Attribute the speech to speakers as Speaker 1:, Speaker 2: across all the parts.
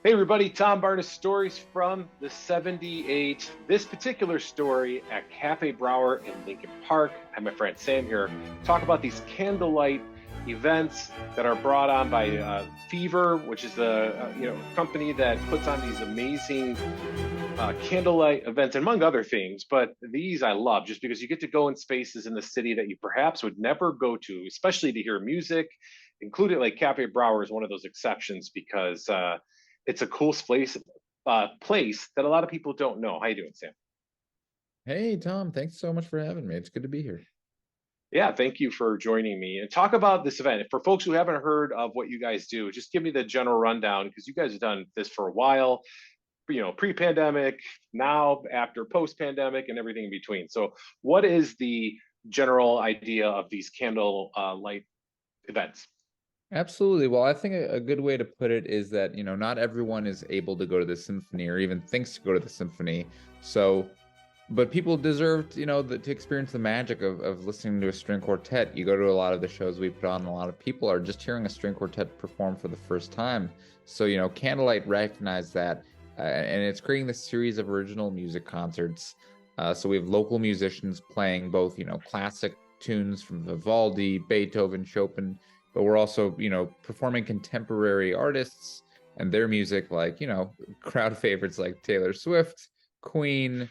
Speaker 1: Hey everybody, Tom Barnes Stories from the 78. This particular story at Cafe Brower in Lincoln Park. I have my friend Sam here. Talk about these candlelight events that are brought on by Fever, which is the company that puts on these amazing candlelight events, among other things. But these I love just because you get to go in spaces in the city that you perhaps would never go to, especially to hear music. Included, like Cafe Brower is one of those exceptions because it's a cool place that a lot of people don't know. How you doing, Sam?
Speaker 2: Hey, Tom, thanks so much for having me. It's good to be here.
Speaker 1: Yeah, thank you for joining me and talk about this event. For folks who haven't heard of what you guys do, just give me the general rundown because you guys have done this for a while, pre-pandemic, now, after, post-pandemic, and everything in between. So, what is the general idea of these candle light events?
Speaker 2: Absolutely. Well, I think a good way to put it is that, not everyone is able to go to the symphony or even thinks to go to the symphony. So, but people deserve, to experience the magic of listening to a string quartet. You go to a lot of the shows we put on, a lot of people are just hearing a string quartet perform for the first time. So, Candlelight recognized that, and it's creating this series of original music concerts. So we have local musicians playing both, classic tunes from Vivaldi, Beethoven, Chopin, but we're also, performing contemporary artists and their music, like, crowd favorites like Taylor Swift, Queen,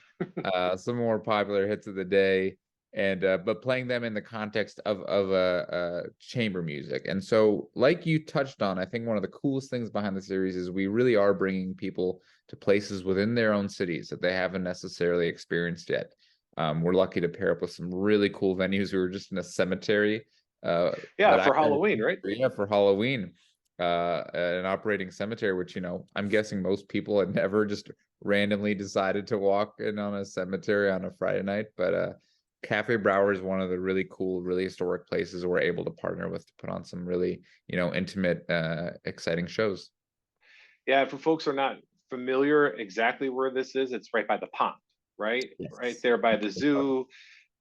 Speaker 2: some more popular hits of the day, and but playing them in the context of chamber music. And so, like you touched on, I think one of the coolest things behind the series is we really are bringing people to places within their own cities that they haven't necessarily experienced yet. We're lucky to pair up with some really cool venues. We were just in a cemetery
Speaker 1: Yeah,
Speaker 2: that I
Speaker 1: for
Speaker 2: never
Speaker 1: Halloween,
Speaker 2: been
Speaker 1: right?
Speaker 2: to, yeah, for Halloween, an operating cemetery, which, I'm guessing most people had never just randomly decided to walk in on a cemetery on a Friday night. But Cafe Brower is one of the really cool, really historic places we're able to partner with to put on some really, intimate, exciting shows.
Speaker 1: Yeah, for folks who are not familiar exactly where this is, it's right by the pond, right? Right
Speaker 2: Yes.
Speaker 1: there by the zoo.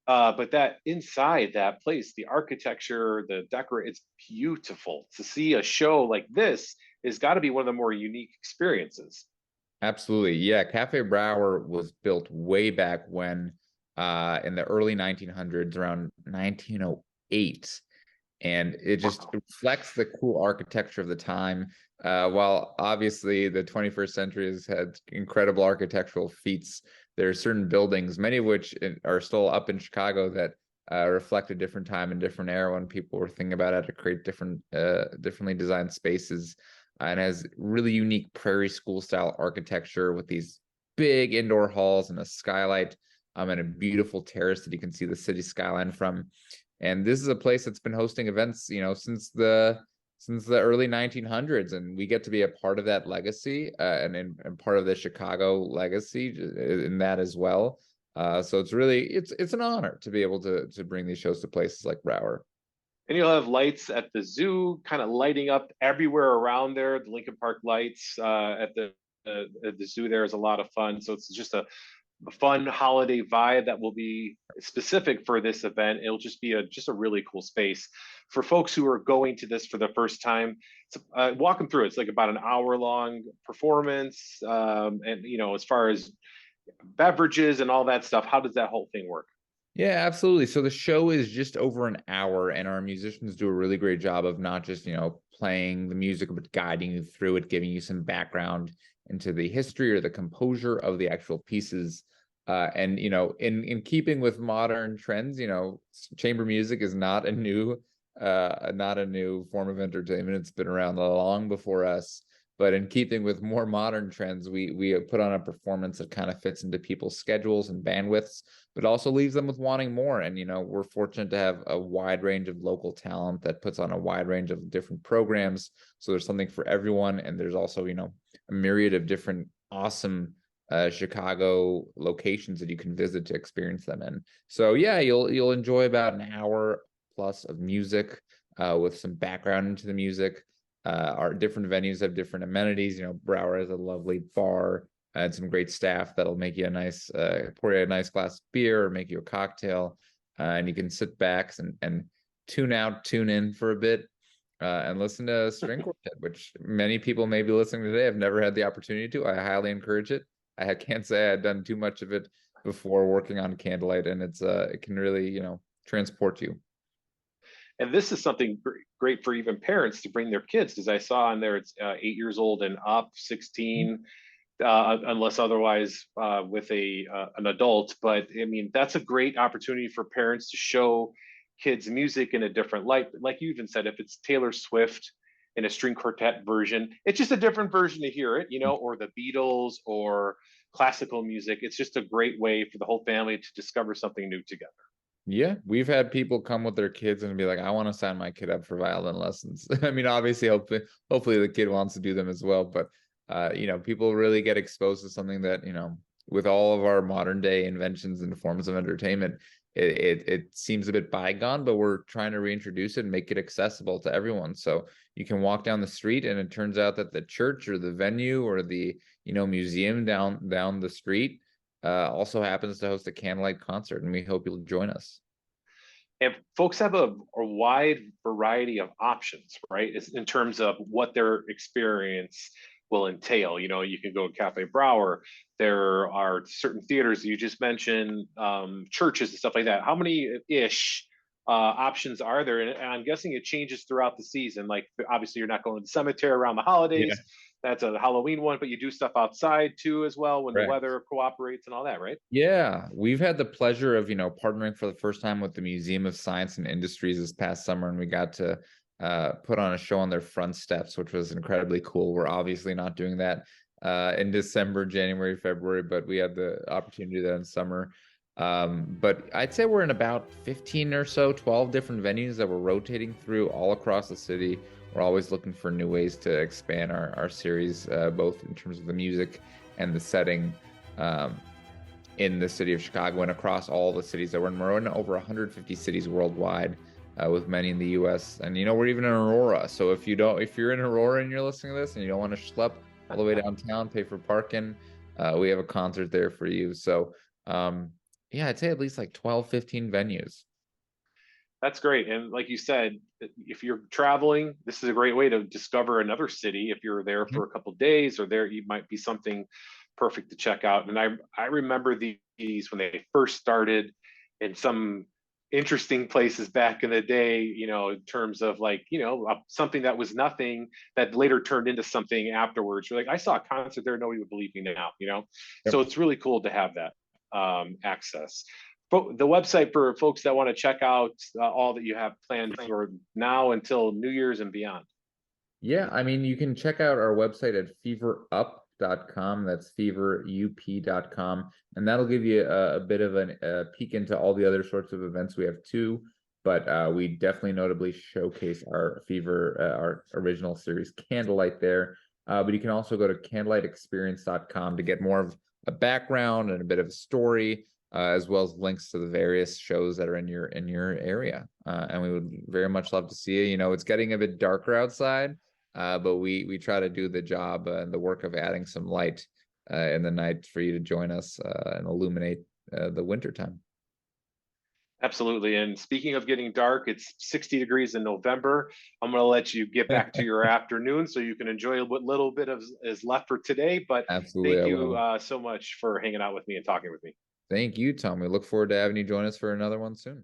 Speaker 1: But that inside that place, the architecture, the decor, it's beautiful. To see a show like this has got to be one of the more unique experiences.
Speaker 2: Absolutely. Yeah, Cafe Brower was built way back when, in the early 1900s, around 1908. And it just
Speaker 1: Wow.
Speaker 2: reflects the cool architecture of the time. While obviously the 21st century has had incredible architectural feats, there are certain buildings, many of which are still up in Chicago, that reflect a different time and different era when people were thinking about how to create differently designed spaces, and has really unique prairie school style architecture with these big indoor halls and a skylight, and a beautiful terrace that you can see the city skyline from. And this is a place that's been hosting events, since the early 1900s, and we get to be a part of that legacy, and part of the Chicago legacy in that as well. So it's an honor to be able to bring these shows to places like Brower.
Speaker 1: And you'll have lights at the zoo, kind of lighting up everywhere around there. The Lincoln Park lights at the zoo there is a lot of fun. So it's just a fun holiday vibe that will be specific for this event. It'll just be a really cool space for folks who are going to this for the first time. Walk them through. It's like about an hour long performance, and as far as beverages and all that stuff, how does that whole thing work?
Speaker 2: Yeah, absolutely. So the show is just over an hour, and our musicians do a really great job of not just, playing the music, but guiding you through it, giving you some background into the history or the composure of the actual pieces. And in keeping with modern trends, chamber music is not a new form of entertainment. It's been around long before us. But in keeping with more modern trends, we put on a performance that kind of fits into people's schedules and bandwidths, but also leaves them with wanting more. And, we're fortunate to have a wide range of local talent that puts on a wide range of different programs. So there's something for everyone. And there's also, a myriad of different awesome Chicago locations that you can visit to experience them in. So yeah, you'll enjoy about an hour plus of music, with some background into the music. Our different venues have different amenities. Brower has a lovely bar and some great staff that'll make you pour you a nice glass of beer or make you a cocktail, and you can sit back and tune out, tune in for a bit. and listen to string quartet, which many people may be listening today have never had the opportunity to. I highly encourage it. Can't say I've done too much of it before working on Candlelight, and it can really, transport you.
Speaker 1: And this is something great for even parents to bring their kids, because I saw on there it's 8 years old and up, 16, unless otherwise with a an adult. But I mean, that's a great opportunity for parents to show kids music in a different light. Like you even said, if it's Taylor Swift in a string quartet version, it's just a different version to hear it, or the Beatles or classical music. It's just a great way for the whole family to discover something new together.
Speaker 2: Yeah, we've had people come with their kids and be like, "I want to sign my kid up for violin lessons." I mean, obviously, hopefully the kid wants to do them as well, but people really get exposed to something that, with all of our modern day inventions and forms of entertainment, it seems a bit bygone, but we're trying to reintroduce it and make it accessible to everyone. So you can walk down the street and it turns out that the church or the venue or the, museum down the street also happens to host a candlelight concert, and we hope you'll join us.
Speaker 1: And folks have a wide variety of options, right? It's in terms of what their experience will entail. You can go to Cafe Brower. There are certain theaters you just mentioned, churches and stuff like that. How many ish options are there? And I'm guessing it changes throughout the season. Like obviously, you're not going to the cemetery around the
Speaker 2: Yeah.
Speaker 1: holidays. That's a Halloween one, but you do stuff outside too as well when the
Speaker 2: Right.
Speaker 1: weather cooperates and all that, right?
Speaker 2: Yeah, we've had the pleasure of, partnering for the first time with the Museum of Science and Industries this past summer, and we got to put on a show on their front steps, which was incredibly cool. We're obviously not doing that in December, January, February, but we had the opportunity to do that in summer. But I'd say we're in about 15 or so, 12 different venues that we're rotating through all across the city. We're always looking for new ways to expand our series, both in terms of the music and the setting. In the city of Chicago and across all the cities that we're in. We're in over 150 cities worldwide, with many in the U.S. And we're even in Aurora. So if you're in Aurora and you're listening to this and you don't want to schlep all the way downtown, pay for parking, we have a concert there for you. So yeah, I'd say at least like 12, 15 venues.
Speaker 1: That's great. And like you said, if you're traveling, this is a great way to discover another city. If you're there
Speaker 2: Mhm.
Speaker 1: for a couple of days, or there you might be something perfect to check out. And I remember these when they first started in some interesting places back in the day, in terms of like, something that was nothing that later turned into something afterwards. You're like, I saw a concert there, nobody would believe me now. So
Speaker 2: Yep.
Speaker 1: it's really cool to have that access. The website for folks that want to check out all that you have planned for now until New Year's and beyond.
Speaker 2: Yeah, I mean, you can check out our website at feverup.com. That's feverup.com. And that'll give you a bit of a peek into all the other sorts of events we have too. But we definitely notably showcase our our original series, Candlelight, there. But you can also go to candlelightexperience.com to get more of a background and a bit of a story, as well as links to the various shows that are in your area. And we would very much love to see you. It's getting a bit darker outside, but we try to do the job and the work of adding some light in the night for you to join us and illuminate the winter time.
Speaker 1: Absolutely. And speaking of getting dark, it's 60 degrees in November. I'm going to let you get back to your afternoon so you can enjoy what little bit of is left for today. But
Speaker 2: Absolutely,
Speaker 1: thank
Speaker 2: I
Speaker 1: you
Speaker 2: will.
Speaker 1: so much for hanging out with me and talking with me.
Speaker 2: Thank you, Tom. We look forward to having you join us for another one soon.